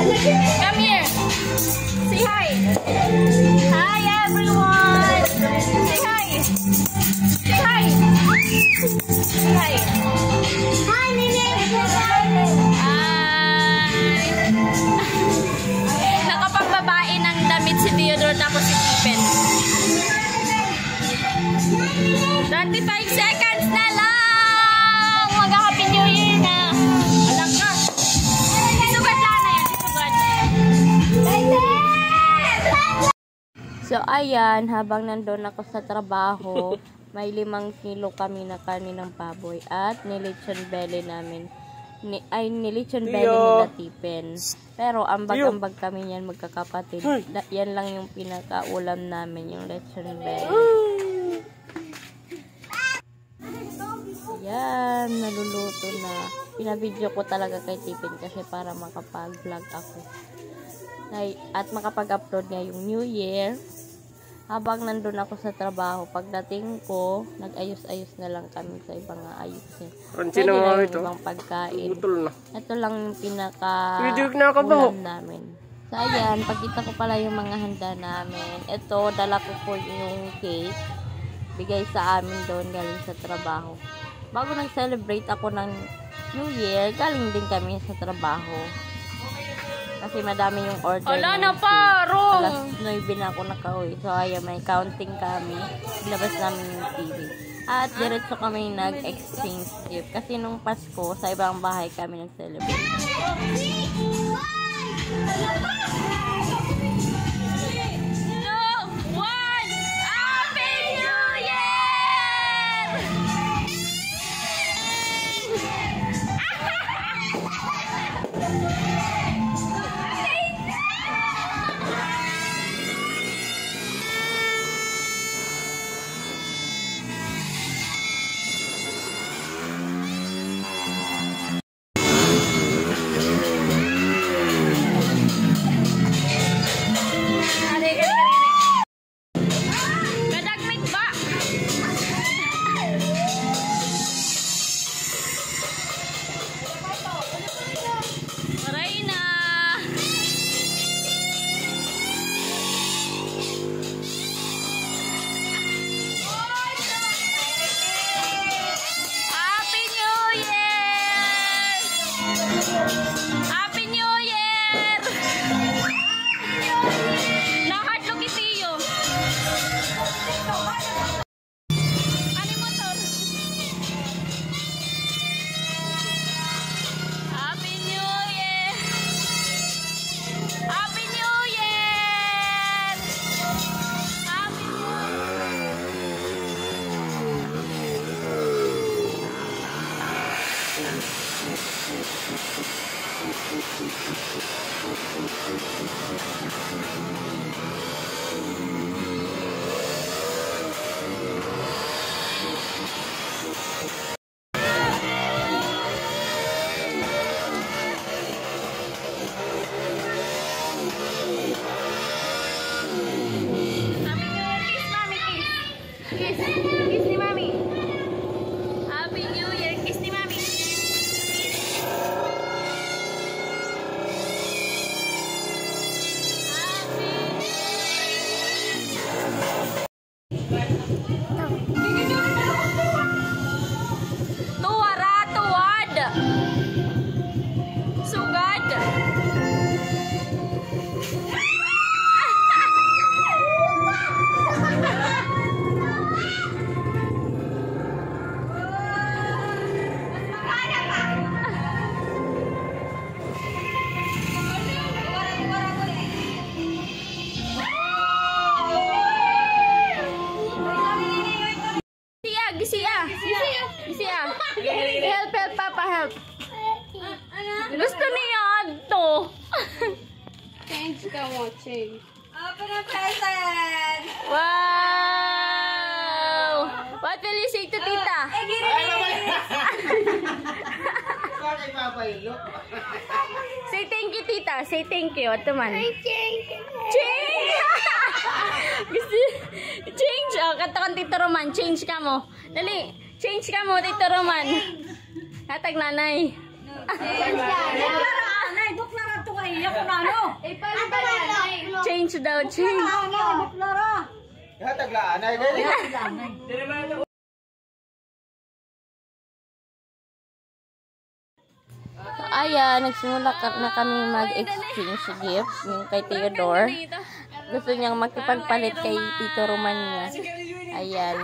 Come here. Say hi. Hi, everyone. Say hi. Say hi. Say hi. Hi, Nini. Hi. Nakapagbabae ng damit si Theodore tapos si Stephen. 25 seconds na lang! Mag-happy New Year na! Alam ka! Sugat lang na yan! Sugat! So ayan, habang nandun ako sa trabaho, may 5 kilo kami na kanin ng baboy at nilechon belly namin. Nilechon belly nila Tipen. Pero ambag-ambag kami yan magkakapatid. Yan lang yung pinakaulam namin, yung lechon belly. Yan, naluluto na. Pinabidyo ko talaga kay Tipen kasi para makapag-vlog ako. At makapag-upload niya yung New Year. Habang nandun ako sa trabaho, pagdating ko, nag-ayos-ayos na lang kami sa ibang ayusin. Pwede na yung ibang pagkain. Ito lang yung pinaka-ulam namin. So, ayan, pagkita ko pala yung mga handa namin. Ito, dala ko po yung cake. Bigay sa amin doon galing sa trabaho. Bago nag-celebrate ako ng New Year, galing din kami sa trabaho. Kasi madami yung order. Wala na pa, Rong! Alas 9 na ako nakauwi. So, ayan, may counting kami. Binabas namin yung TV. At diretso kami nag-exchange gift. Kasi nung Pasko, sa ibang bahay kami nag-celebrate. Happy New Year! Nakatlog itiyo. Ano motor? Happy New Year! Happy New Year! Happy Kiss ni Mami. Happy New Year. Kiss ni Mami. Tuwara, tuwad. Sugad. Help, Papa, help. Gusto niya to. Change ka mo, change. Open a present! Wow! What will you say to Tita? Say thank you, Tita. Say thank you. What man? Change! Change! Change! Oh, katakan Tito Roman. Change ka mo. Dali. Change ka mo, Tito Roman. Hatag nanay. Nanay, duklara to kayo. Ako na Change daw, change. So, ayan, nagsimula na kami mag-exchange gift. Yung kay Theodore. Gusto niyang makipagpalit kay Tito Roman niya. Ayan.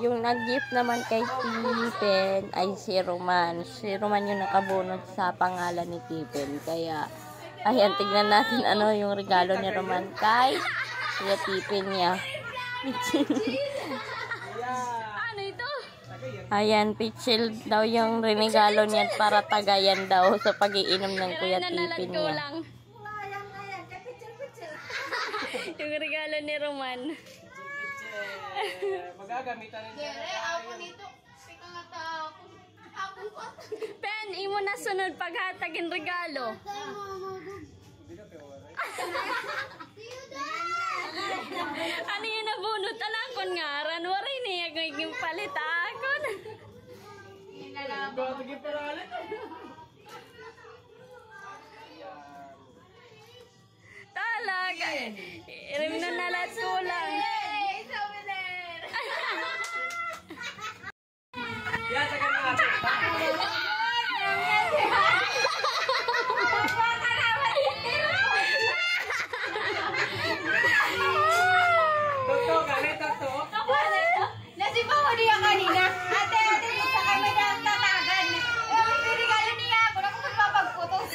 Yung nag-gift naman kay Tipen ay si Roman. Si Roman yung nakabunod sa pangalan ni Tipen. Kaya, ayan, tignan natin ano yung regalo ni Roman kay Tipen niya. Ano ito? Ayan, pichil daw yung regalo niya para tagayan daw sa pag-iinom ng Kuya Tipin Ko niya. lang. Yung regalo ni Roman. Magagamitan niya. Pen, imo na sunod paghatagin regalo. Ano yung nabunot? Alakon nga. Ranwaray niya yung palitakon. Talaga. Irim na nalat ko lang. Nasipa ko niya kanina. Ate, sa kami na tatagan. May regalo niya ako. Naku, magpapagputos.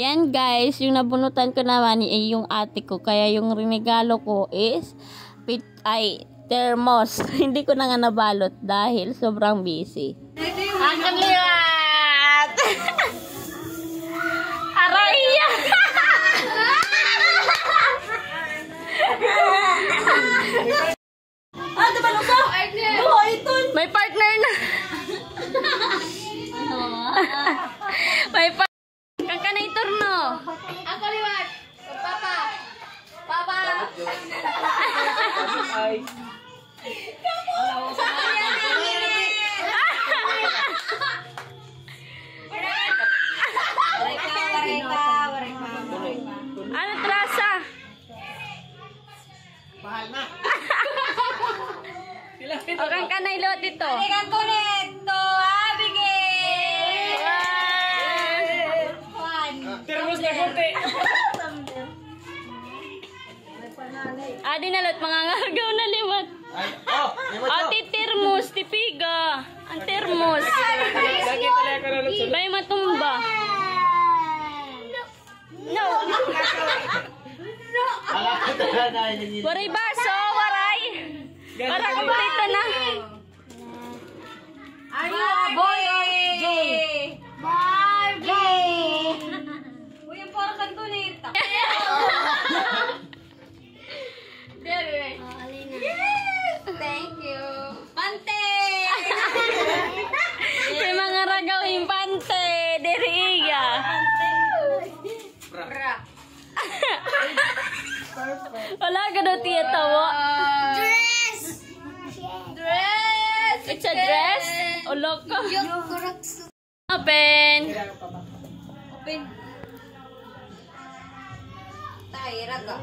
Yan guys, yung nabunutan ko naman ay yung ate ko. Kaya yung regalo ko is thermos. Hindi ko na nga nabalot dahil sobrang busy. Ang liwat! Araya! May partner na! May partner! Kang kanay turno! Ako liwat. Papa. Papa. Ano trasa? Mahal na. O kang kanay lot ito. Ikan ko neto. Abigail. Termos na konti. Adi na lot, mga ngagaw na liwat. Ay, limot ko. Ati termos, tipiga. Ang termos. Lagi talaga ka na nagsunod. Bay matumba. No. Waray baso, waray. Para kompleto na. Barbie. Barbie. Uy, yung parang kantunita. Thank you. Pante! May mga ragaw impante. Deriga. Bra. Wala ka daw tiyatawa. Dress! Dress! It's a dress? O loko. Open. Open. Tayo, raga.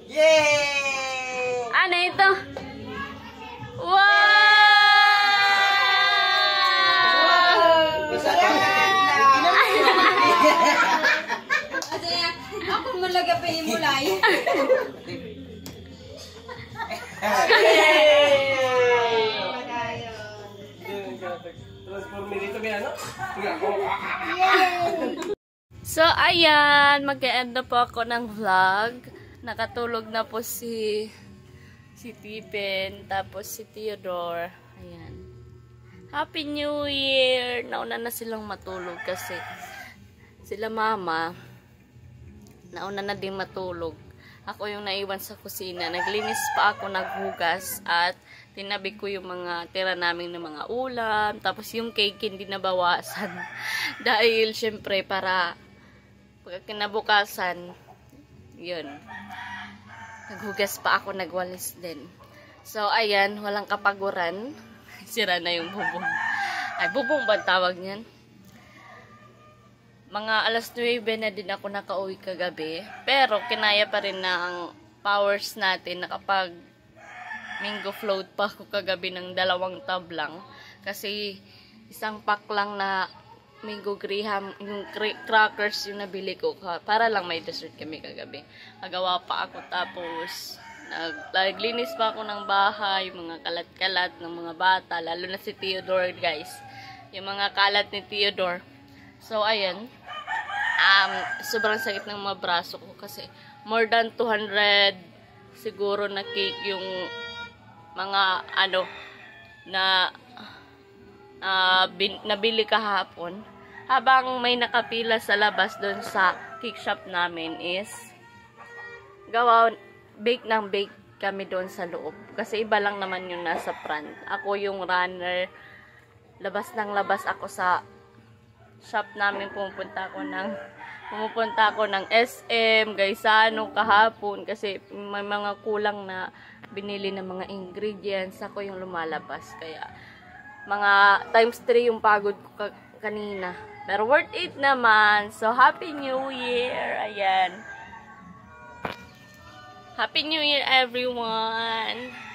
Yay! Ano ito? Wow! Ako malaga pa yung mulay. Transformer dito ba ano? So, ayan. Mag-e-end na po ako ng vlog. Nakatulog na po si Tipen. Tapos si Theodore. Ayan. Happy New Year! Nauna na silang matulog kasi sila mama nauna na din matulog. Ako yung naiwan sa kusina. Naglinis pa ako, naghugas at tinabi ko yung mga tira namin ng mga ulam. Tapos yung cake hindi nabawasan. Dahil syempre para kinabukasan yun. Naghugas pa ako, nagwalis din. So ayan, walang kapaguran. Sira na yung bubong. Ay, bubong ba tawag niyan? Mga alas 9 na din ako nakauwi kagabi. Pero kinaya pa rin ng powers natin na kapag mango float pa ako kagabi ng 2 tab lang. Kasi isang pack lang na mango graham, yung crackers yung nabili ko. Para lang may dessert kami kagabi. Nagawa pa ako tapos naglinis pa ako ng bahay, mga kalat-kalat ng mga bata. Lalo na si Theodore guys. Yung mga kalat ni Theodore. So, ayan. Sobrang sakit ng mga braso ko kasi more than 200 siguro na cake yung mga nabili kahapon. Habang may nakapila sa labas doon sa cake shop namin is bake kami doon sa loob. Kasi iba lang naman yung nasa front. Ako yung runner. Labas ako sa shop namin. Pumupunta ako ng SM, Gaisano kahapon kasi may mga kulang na binili ng mga ingredients. Ako yung lumalabas. Kaya mga times 3 yung pagod ko kanina. Pero worth it naman. So, Happy New Year! Ayan. Happy New Year, everyone!